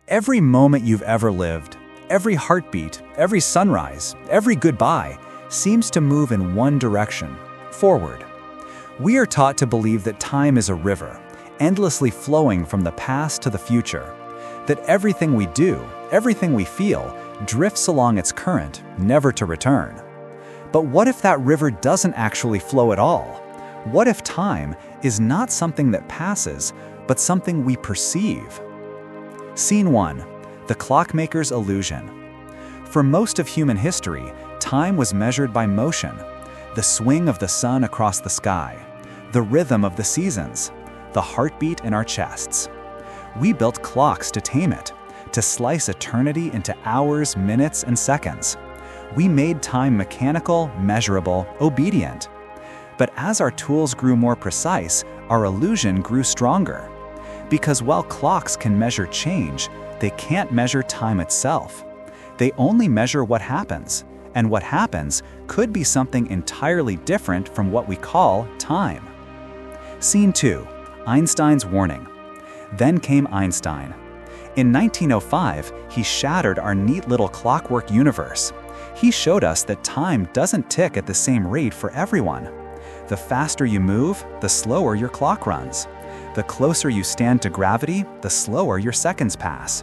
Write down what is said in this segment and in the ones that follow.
Every moment you've ever lived, every heartbeat, every sunrise, every goodbye seems to move in one direction, forward. We are taught to believe that time is a river, endlessly flowing from the past to the future, that everything we do, everything we feel, drifts along its current, never to return. But what if that river doesn't actually flow at all? What if time is not something that passes, but something we perceive? Scene 1. The Clockmaker's Illusion. For most of human history, time was measured by motion, the swing of the sun across the sky, the rhythm of the seasons, the heartbeat in our chests. We built clocks to tame it, to slice eternity into hours, minutes, and seconds. We made time mechanical, measurable, obedient. But as our tools grew more precise, our illusion grew stronger. Because while clocks can measure change, they can't measure time itself. They only measure what happens, and what happens could be something entirely different from what we call time. Scene 2. Einstein's Warning. Then came Einstein. In 1905, he shattered our neat little clockwork universe. He showed us that time doesn't tick at the same rate for everyone. The faster you move, the slower your clock runs. The closer you stand to gravity, the slower your seconds pass.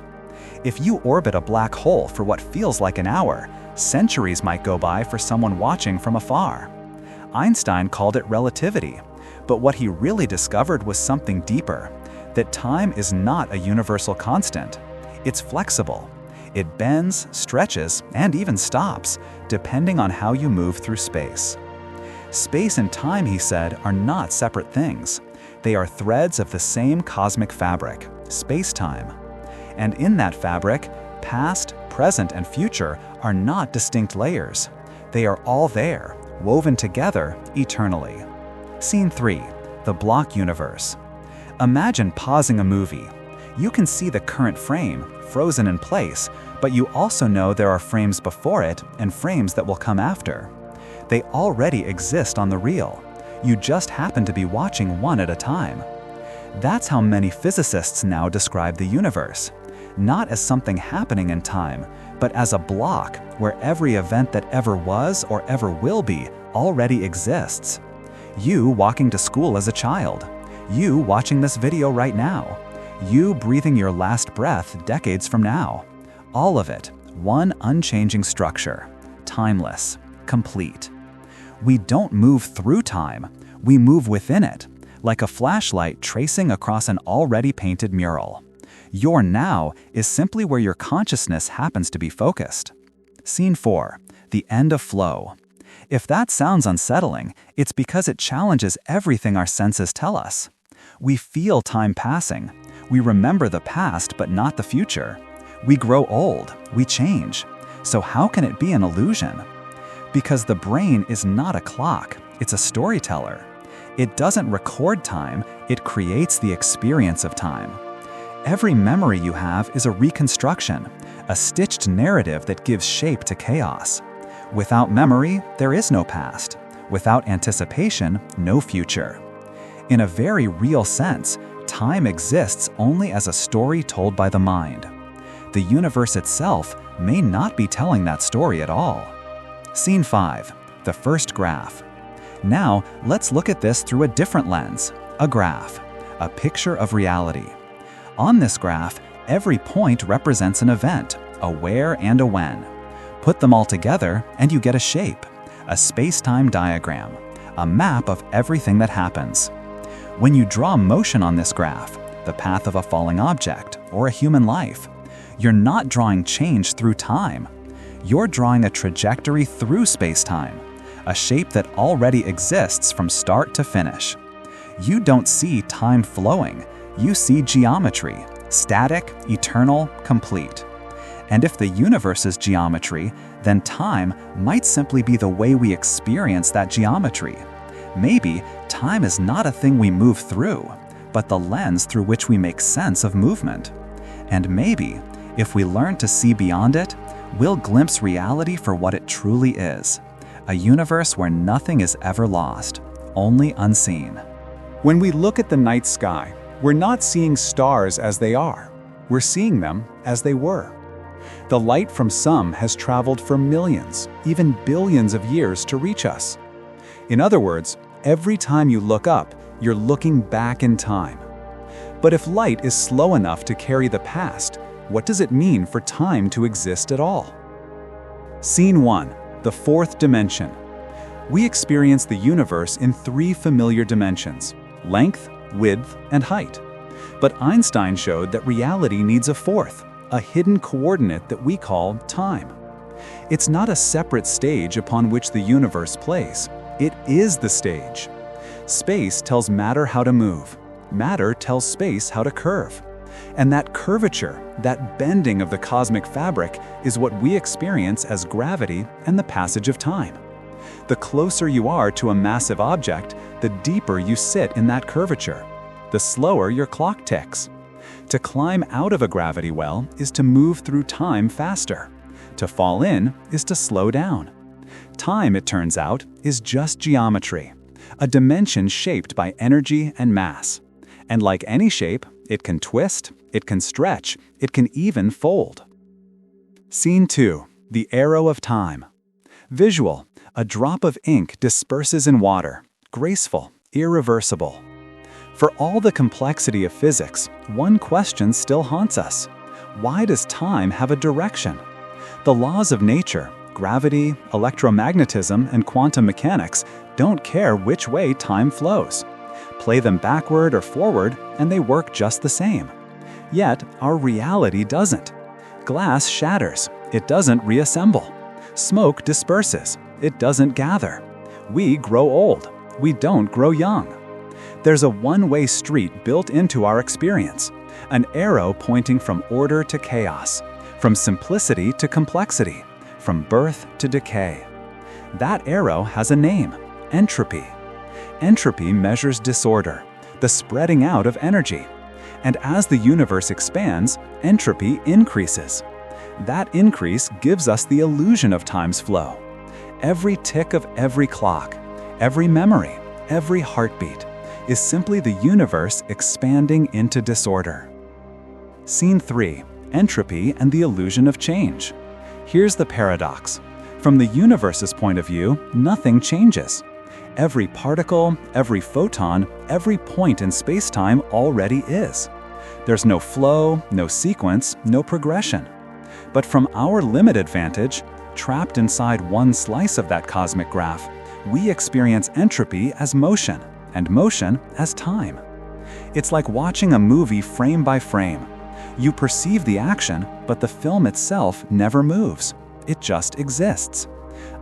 If you orbit a black hole for what feels like an hour, centuries might go by for someone watching from afar. Einstein called it relativity, but what he really discovered was something deeper, that time is not a universal constant. It's flexible. It bends, stretches, and even stops, depending on how you move through space. Space and time, he said, are not separate things. They are threads of the same cosmic fabric, space-time. And in that fabric, past, present, and future are not distinct layers. They are all there, woven together eternally. Scene 3. The Block Universe. Imagine pausing a movie. You can see the current frame, frozen in place, but you also know there are frames before it and frames that will come after. They already exist on the reel. You just happen to be watching one at a time. That's how many physicists now describe the universe. Not as something happening in time, but as a block where every event that ever was or ever will be already exists. You walking to school as a child. You watching this video right now. You breathing your last breath decades from now. All of it, one unchanging structure, timeless, complete. We don't move through time, we move within it, like a flashlight tracing across an already painted mural. Your now is simply where your consciousness happens to be focused. Scene 4. The End of Flow. If that sounds unsettling, it's because it challenges everything our senses tell us. We feel time passing. We remember the past but not the future. We grow old, we change. So how can it be an illusion? Because the brain is not a clock, it's a storyteller. It doesn't record time, it creates the experience of time. Every memory you have is a reconstruction, a stitched narrative that gives shape to chaos. Without memory, there is no past. Without anticipation, no future. In a very real sense, time exists only as a story told by the mind. The universe itself may not be telling that story at all. Scene 5. The First Graph. Now, let's look at this through a different lens. A graph. A picture of reality. On this graph, every point represents an event, a where and a when. Put them all together and you get a shape, a space-time diagram, a map of everything that happens. When you draw motion on this graph, the path of a falling object or a human life, you're not drawing change through time. You're drawing a trajectory through space-time, a shape that already exists from start to finish. You don't see time flowing, you see geometry, static, eternal, complete. And if the universe is geometry, then time might simply be the way we experience that geometry. Maybe time is not a thing we move through, but the lens through which we make sense of movement. And maybe, if we learn to see beyond it, we'll glimpse reality for what it truly is. A universe where nothing is ever lost, only unseen. When we look at the night sky, we're not seeing stars as they are. We're seeing them as they were. The light from some has traveled for millions, even billions of years to reach us. In other words, every time you look up, you're looking back in time. But if light is slow enough to carry the past, what does it mean for time to exist at all? Scene 1. The fourth dimension. We experience the universe in 3 familiar dimensions: length, width, and height. But Einstein showed that reality needs a fourth, a hidden coordinate that we call time. It's not a separate stage upon which the universe plays. It is the stage. Space tells matter how to move. Matter tells space how to curve. And that curvature, that bending of the cosmic fabric, is what we experience as gravity and the passage of time. The closer you are to a massive object, the deeper you sit in that curvature, the slower your clock ticks. To climb out of a gravity well is to move through time faster. To fall in is to slow down. Time, it turns out, is just geometry, a dimension shaped by energy and mass. And like any shape, it can twist, it can stretch, it can even fold. Scene 2. The arrow of time. Visual. A drop of ink disperses in water. Graceful, irreversible. For all the complexity of physics, one question still haunts us. Why does time have a direction? The laws of nature, gravity, electromagnetism, and quantum mechanics don't care which way time flows. Play them backward or forward, and they work just the same. Yet, our reality doesn't. Glass shatters. It doesn't reassemble. Smoke disperses. It doesn't gather. We grow old. We don't grow young. There's a one-way street built into our experience, an arrow pointing from order to chaos, from simplicity to complexity, from birth to decay. That arrow has a name: entropy. Entropy measures disorder, the spreading out of energy. And as the universe expands, entropy increases. That increase gives us the illusion of time's flow. Every tick of every clock, every memory, every heartbeat is simply the universe expanding into disorder. Scene 3. Entropy and the illusion of change. Here's the paradox. From the universe's point of view, nothing changes. Every particle, every photon, every point in space-time already is. There's no flow, no sequence, no progression. But from our limited vantage, trapped inside one slice of that cosmic graph, we experience entropy as motion, and motion as time. It's like watching a movie frame by frame. You perceive the action, but the film itself never moves. It just exists.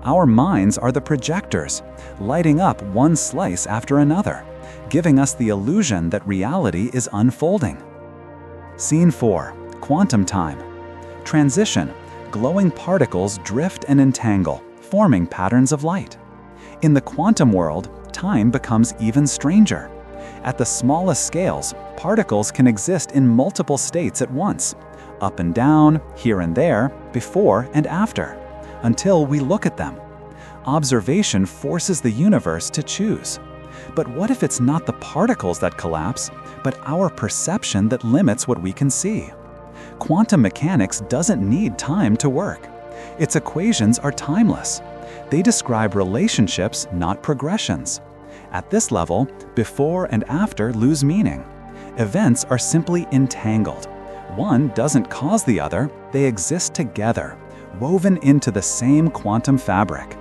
Our minds are the projectors, lighting up one slice after another, giving us the illusion that reality is unfolding. Scene 4. Quantum time. Transition. Glowing particles drift and entangle, forming patterns of light. In the quantum world, time becomes even stranger. At the smallest scales, particles can exist in multiple states at once, up and down, here and there, before and after, until we look at them. Observation forces the universe to choose. But what if it's not the particles that collapse, but our perception that limits what we can see? Quantum mechanics doesn't need time to work. Its equations are timeless. They describe relationships, not progressions. At this level, before and after lose meaning. Events are simply entangled. One doesn't cause the other, they exist together, woven into the same quantum fabric.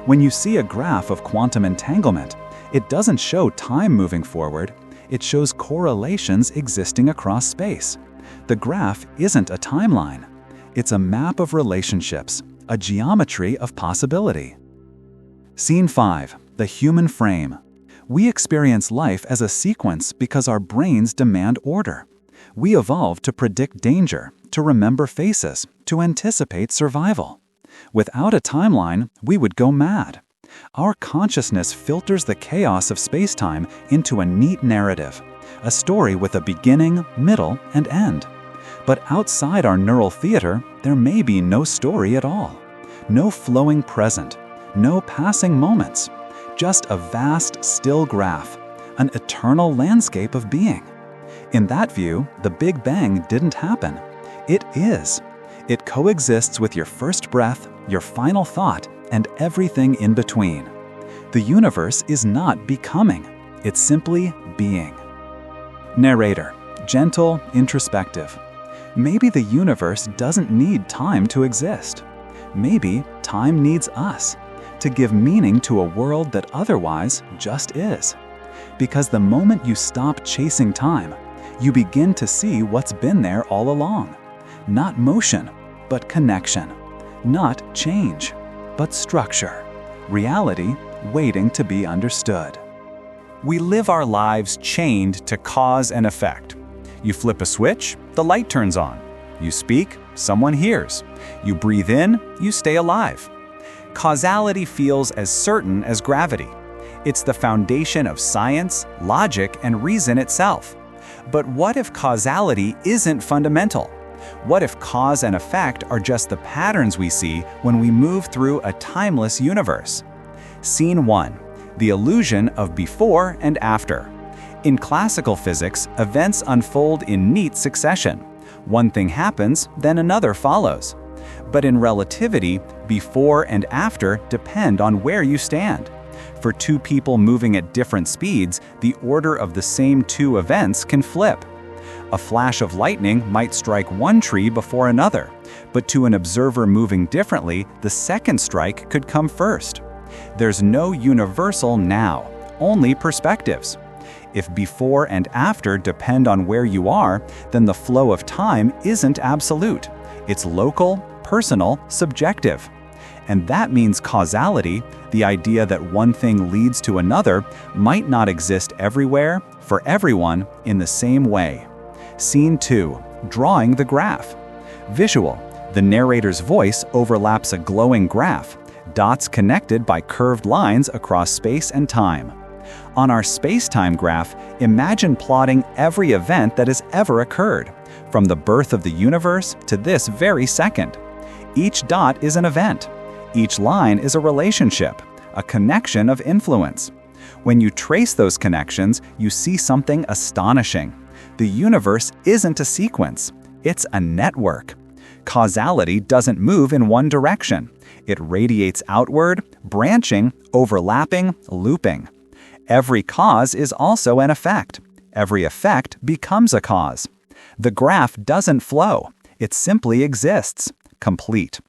When you see a graph of quantum entanglement, it doesn't show time moving forward, it shows correlations existing across space. The graph isn't a timeline. It's a map of relationships, a geometry of possibility. Scene 5. The human frame. We experience life as a sequence because our brains demand order. We evolved to predict danger, to remember faces, to anticipate survival. Without a timeline, we would go mad. Our consciousness filters the chaos of space-time into a neat narrative, a story with a beginning, middle, and end. But outside our neural theater, there may be no story at all. No flowing present, no passing moments. Just a vast, still graph, an eternal landscape of being. In that view, the Big Bang didn't happen. It is. It coexists with your first breath, your final thought, and everything in between. The universe is not becoming. It's simply being. Narrator, gentle, introspective. Maybe the universe doesn't need time to exist. Maybe time needs us to give meaning to a world that otherwise just is. Because the moment you stop chasing time, you begin to see what's been there all along. Not motion, but connection. Not change, but structure. Reality waiting to be understood. We live our lives chained to cause and effect. You flip a switch, the light turns on. You speak, someone hears. You breathe in, you stay alive. Causality feels as certain as gravity. It's the foundation of science, logic, and reason itself. But what if causality isn't fundamental? What if cause and effect are just the patterns we see when we move through a timeless universe? Scene 1. The illusion of before and after. In classical physics, events unfold in neat succession. One thing happens, then another follows. But in relativity, before and after depend on where you stand. For two people moving at different speeds, the order of the same two events can flip. A flash of lightning might strike one tree before another, but to an observer moving differently, the second strike could come first. There's no universal now, only perspectives. If before and after depend on where you are, then the flow of time isn't absolute. It's local, personal, subjective. And that means causality, the idea that one thing leads to another, might not exist everywhere, for everyone, in the same way. Scene 2. Drawing the graph. Visual. The narrator's voice overlaps a glowing graph, dots connected by curved lines across space and time. On our space-time graph, imagine plotting every event that has ever occurred, from the birth of the universe to this very second. Each dot is an event. Each line is a relationship, a connection of influence. When you trace those connections, you see something astonishing. The universe isn't a sequence, it's a network. Causality doesn't move in one direction. It radiates outward, branching, overlapping, looping. Every cause is also an effect. Every effect becomes a cause. The graph doesn't flow. It simply exists, complete.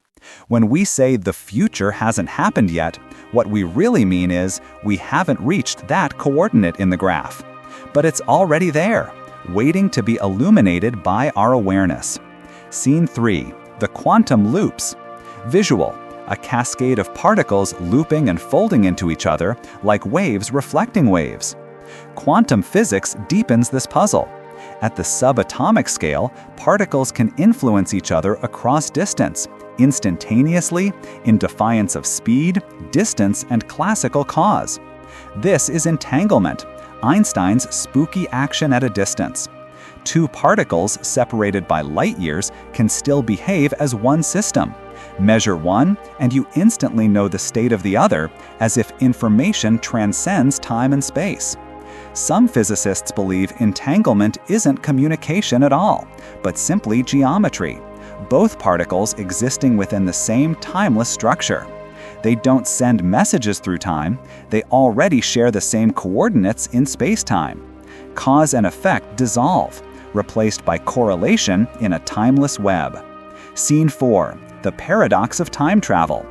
When we say the future hasn't happened yet, what we really mean is we haven't reached that coordinate in the graph. But it's already there, waiting to be illuminated by our awareness. Scene 3. The quantum loops. Visual. A cascade of particles looping and folding into each other like waves reflecting waves. Quantum physics deepens this puzzle. At the subatomic scale, particles can influence each other across distance, instantaneously, in defiance of speed, distance, and classical cause. This is entanglement, Einstein's spooky action at a distance. Two particles separated by light years can still behave as one system. Measure one, and you instantly know the state of the other, as if information transcends time and space. Some physicists believe entanglement isn't communication at all, but simply geometry. Both particles existing within the same timeless structure. They don't send messages through time, they already share the same coordinates in space-time. Cause and effect dissolve, replaced by correlation in a timeless web. Scene 4. The paradox of time travel.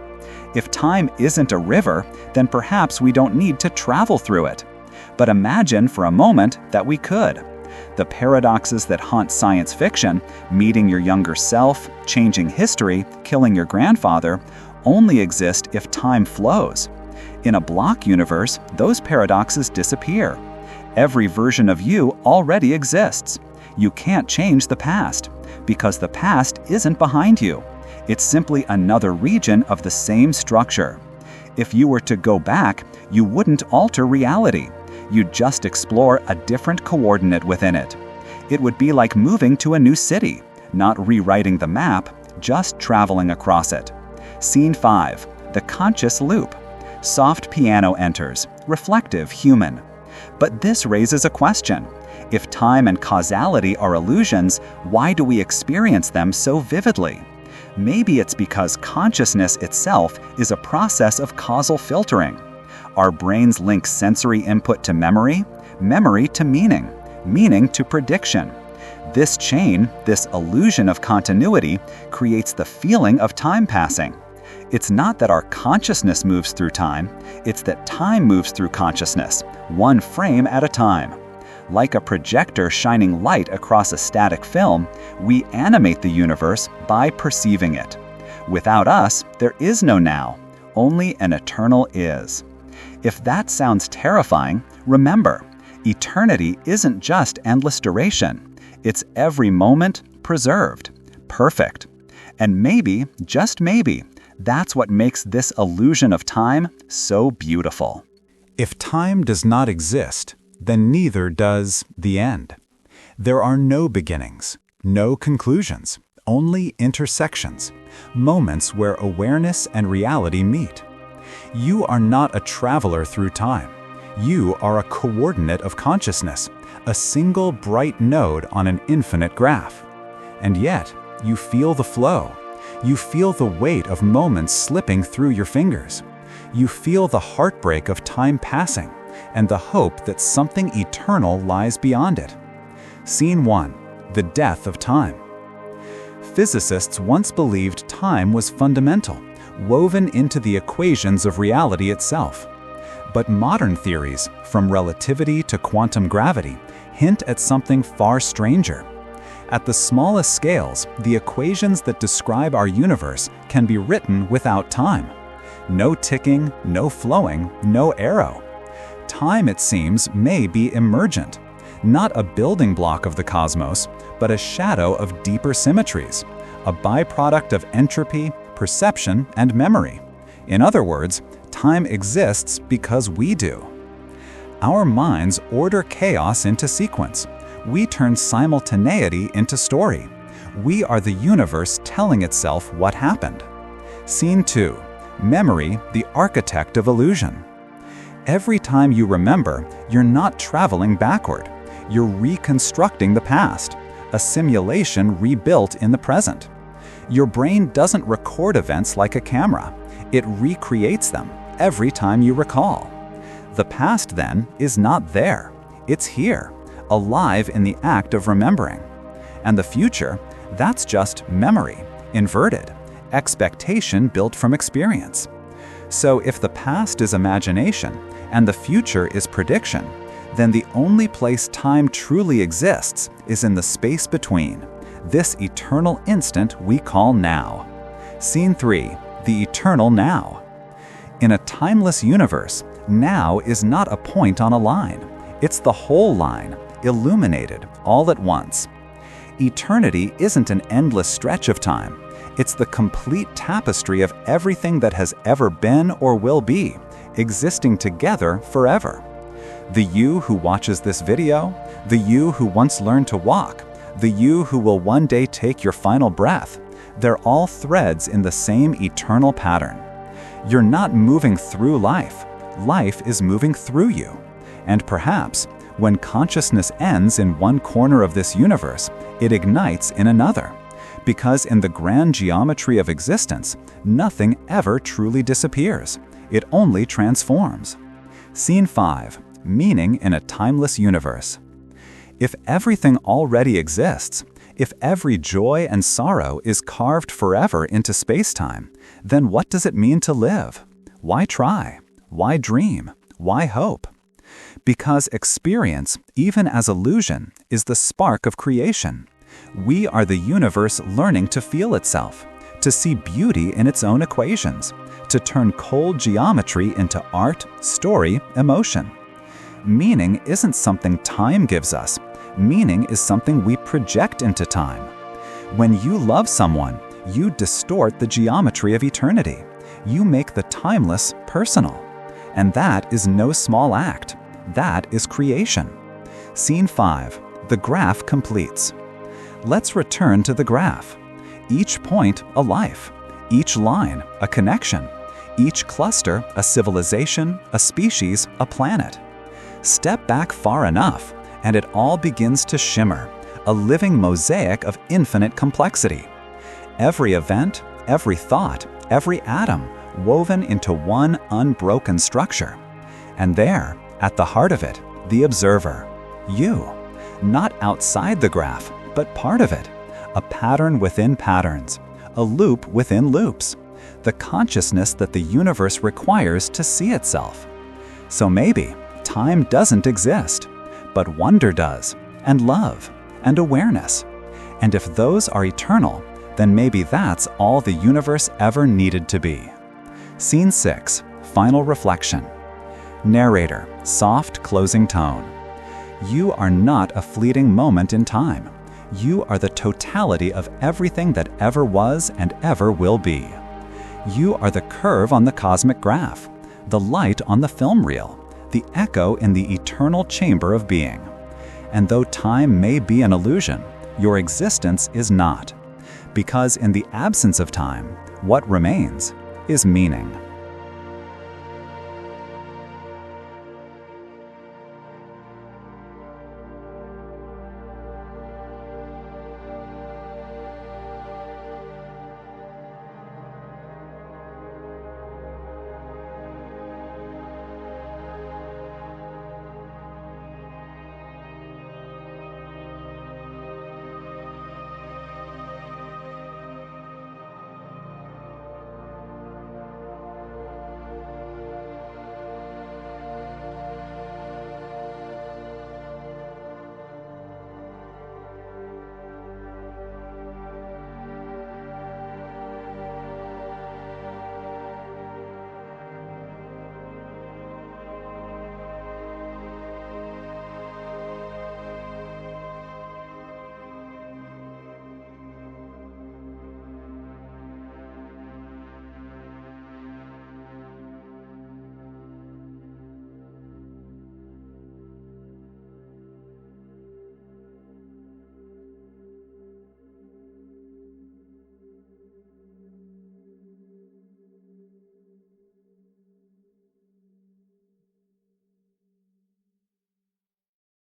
If time isn't a river, then perhaps we don't need to travel through it. But imagine for a moment that we could. The paradoxes that haunt science fiction, meeting your younger self, changing history, killing your grandfather, only exist if time flows. In a block universe, those paradoxes disappear. Every version of you already exists. You can't change the past, because the past isn't behind you. It's simply another region of the same structure. If you were to go back, you wouldn't alter reality. You'd just explore a different coordinate within it. It would be like moving to a new city, not rewriting the map, just traveling across it. Scene 5. The conscious loop. Soft piano enters, reflective, human. But this raises a question. If time and causality are illusions, why do we experience them so vividly? Maybe it's because consciousness itself is a process of causal filtering. Our brains link sensory input to memory, memory to meaning, meaning to prediction. This chain, this illusion of continuity, creates the feeling of time passing. It's not that our consciousness moves through time, it's that time moves through consciousness, one frame at a time. Like a projector shining light across a static film, we animate the universe by perceiving it. Without us, there is no now, only an eternal is. If that sounds terrifying, remember, eternity isn't just endless duration. It's every moment preserved, perfect. And maybe, just maybe, that's what makes this illusion of time so beautiful. If time does not exist, then neither does the end. There are no beginnings, no conclusions, only intersections, moments where awareness and reality meet. You are not a traveler through time. You are a coordinate of consciousness, a single bright node on an infinite graph. And yet, you feel the flow. You feel the weight of moments slipping through your fingers. You feel the heartbreak of time passing and the hope that something eternal lies beyond it. Scene 1. The death of time. Physicists once believed time was fundamental, woven into the equations of reality itself. But modern theories, from relativity to quantum gravity, hint at something far stranger. At the smallest scales, the equations that describe our universe can be written without time. No ticking, no flowing, no arrow. Time, it seems, may be emergent, not a building block of the cosmos, but a shadow of deeper symmetries, a byproduct of entropy, perception, and memory. In other words, time exists because we do. Our minds order chaos into sequence. We turn simultaneity into story. We are the universe telling itself what happened. Scene 2. Memory, the architect of illusion. Every time you remember, you're not traveling backward. You're reconstructing the past, a simulation rebuilt in the present. Your brain doesn't record events like a camera. It recreates them every time you recall. The past, then, is not there. It's here, alive in the act of remembering. And the future, that's just memory, inverted, expectation built from experience. So if the past is imagination and the future is prediction, then the only place time truly exists is in the space between, this eternal instant we call now. Scene 3. The eternal now. In a timeless universe, now is not a point on a line. It's the whole line, illuminated all at once. Eternity isn't an endless stretch of time. It's the complete tapestry of everything that has ever been or will be, existing together forever. The you who watches this video, the you who once learned to walk, the you who will one day take your final breath, they're all threads in the same eternal pattern. You're not moving through life. Life is moving through you. And perhaps, when consciousness ends in one corner of this universe, it ignites in another. Because in the grand geometry of existence, nothing ever truly disappears. It only transforms. Scene 5. Meaning in a timeless universe. If everything already exists, if every joy and sorrow is carved forever into space-time, then what does it mean to live? Why try? Why dream? Why hope? Because experience, even as illusion, is the spark of creation. We are the universe learning to feel itself, to see beauty in its own equations, to turn cold geometry into art, story, emotion. Meaning isn't something time gives us. Meaning is something we project into time. When you love someone, you distort the geometry of eternity. You make the timeless personal. And that is no small act. That is creation. Scene 5. The graph completes. Let's return to the graph. Each point, a life. Each line, a connection. Each cluster, a civilization, a species, a planet. Step back far enough, and it all begins to shimmer, a living mosaic of infinite complexity. Every event, every thought, every atom woven into one unbroken structure. And there, at the heart of it, the observer, you, not outside the graph, but part of it, a pattern within patterns, a loop within loops, the consciousness that the universe requires to see itself. So maybe time doesn't exist, but wonder does, and love, and awareness. And if those are eternal, then maybe that's all the universe ever needed to be. Scene 6, Final Reflection. Narrator, soft closing tone. You are not a fleeting moment in time. You are the totality of everything that ever was and ever will be. You are the curve on the cosmic graph, the light on the film reel, the echo in the eternal chamber of being. And though time may be an illusion, your existence is not. Because in the absence of time, what remains is meaning.